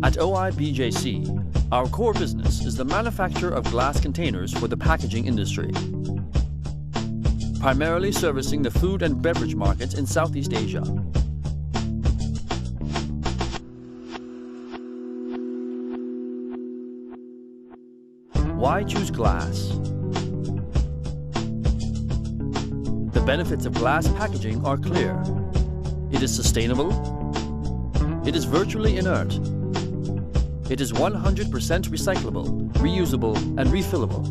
At OIBJC, our core business is the manufacture of glass containers for the packaging industry, primarily servicing the food and beverage markets in Southeast Asia. Why choose glass? The benefits of glass packaging are clear. It is sustainable. It is virtually inert. It is 100% recyclable, reusable, and refillable.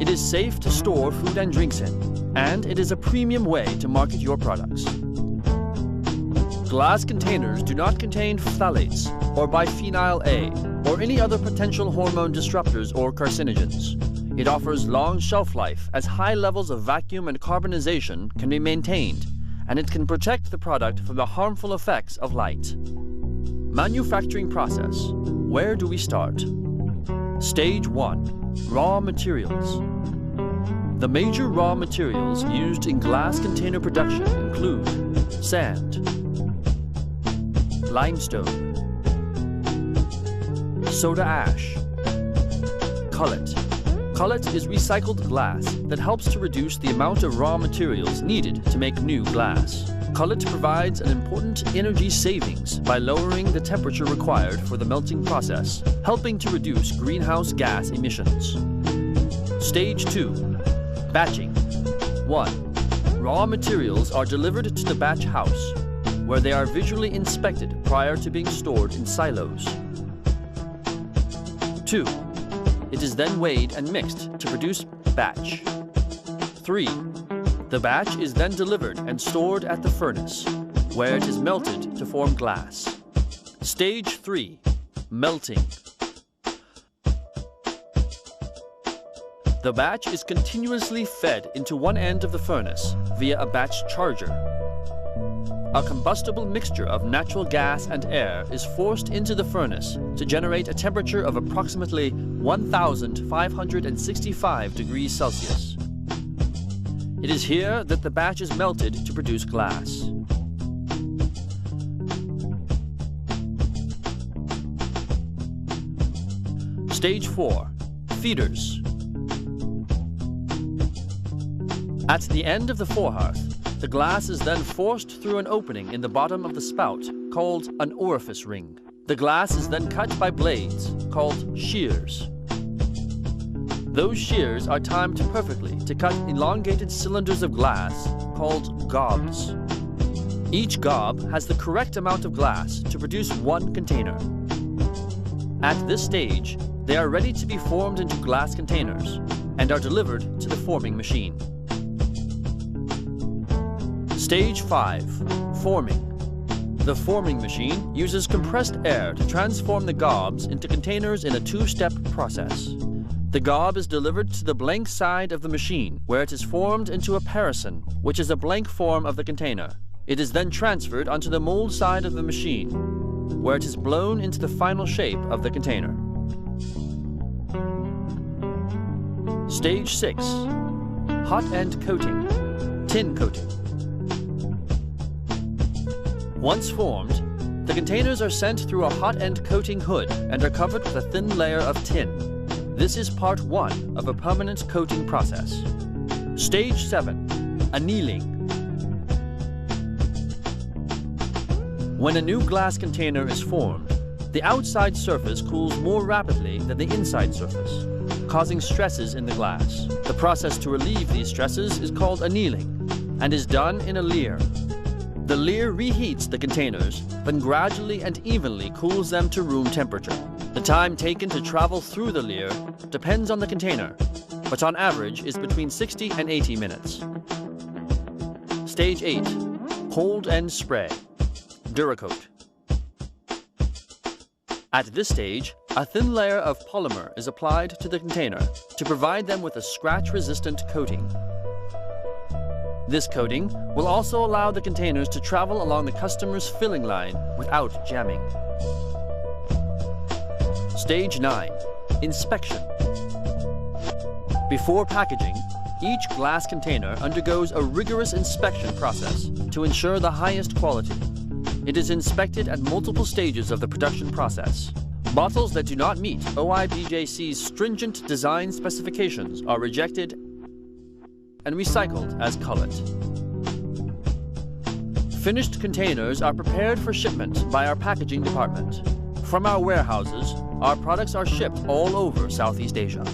It is safe to store food and drinks in, and it is a premium way to market your products. Glass containers do not contain phthalates or biphenyl A or any other potential hormone disruptors or carcinogens. It offers long shelf life as high levels of vacuum and carbonization can be maintained, and it can protect the product from the harmful effects of light. Manufacturing process. Where do we start? Stage 1. Raw materials. The major raw materials used in glass container production include sand, limestone, soda ash, cullet. Cullet is recycled glass that helps to reduce the amount of raw materials needed to make new glass. Cullet provides an important energy savings by lowering the temperature required for the melting process, helping to reduce greenhouse gas emissions. Stage 2. Batching. 1. Raw materials are delivered to the batch house, where they are visually inspected prior to being stored in silos. 2. It is then weighed and mixed to produce batch. 3. The batch is then delivered and stored at the furnace, where it is melted to form glass. Stage 3. Melting. The batch is continuously fed into one end of the furnace via a batch charger. A combustible mixture of natural gas and air is forced into the furnace to generate a temperature of approximately 1,565 degrees Celsius. It is here that the batch is melted to produce glass. Stage 4. Feeders. At the end of the forehearth, the glass is then forced through an opening in the bottom of the spout, called an orifice ring. The glass is then cut by blades, called shears. Those shears are timed perfectly to cut elongated cylinders of glass, called gobs. Each gob has the correct amount of glass to produce one container. At this stage, they are ready to be formed into glass containers and are delivered to the forming machine. Stage 5. Forming. The forming machine uses compressed air to transform the gobs into containers in a two-step process. The gob is delivered to the blank side of the machine, where it is formed into a parison, which is a blank form of the container. It is then transferred onto the mold side of the machine, where it is blown into the final shape of the container. Stage 6. Hot end coating. Tin coating. Once formed, the containers are sent through a hot end coating hood and are covered with a thin layer of tin. This is part 1 of a permanent coating process. Stage 7. Annealing. When a new glass container is formed, the outside surface cools more rapidly than the inside surface, causing stresses in the glass. The process to relieve these stresses is called annealing and is done in a leer. The leer reheats the containers, then gradually and evenly cools them to room temperature. The time taken to travel through the leer depends on the container, but on average is between 60 and 80 minutes. Stage 8. Cold end spray. Duracoat. At this stage, a thin layer of polymer is applied to the container to provide them with a scratch-resistant coating. This coating will also allow the containers to travel along the customer's filling line without jamming. Stage 9. Inspection. Before packaging, each glass container undergoes a rigorous inspection process to ensure the highest quality. It is inspected at multiple stages of the production process. Bottles that do not meet OIBJC's stringent design specifications are rejected and recycled as cullet. Finished containers are prepared for shipment by our packaging department. From our warehouses, our products are shipped all over Southeast Asia.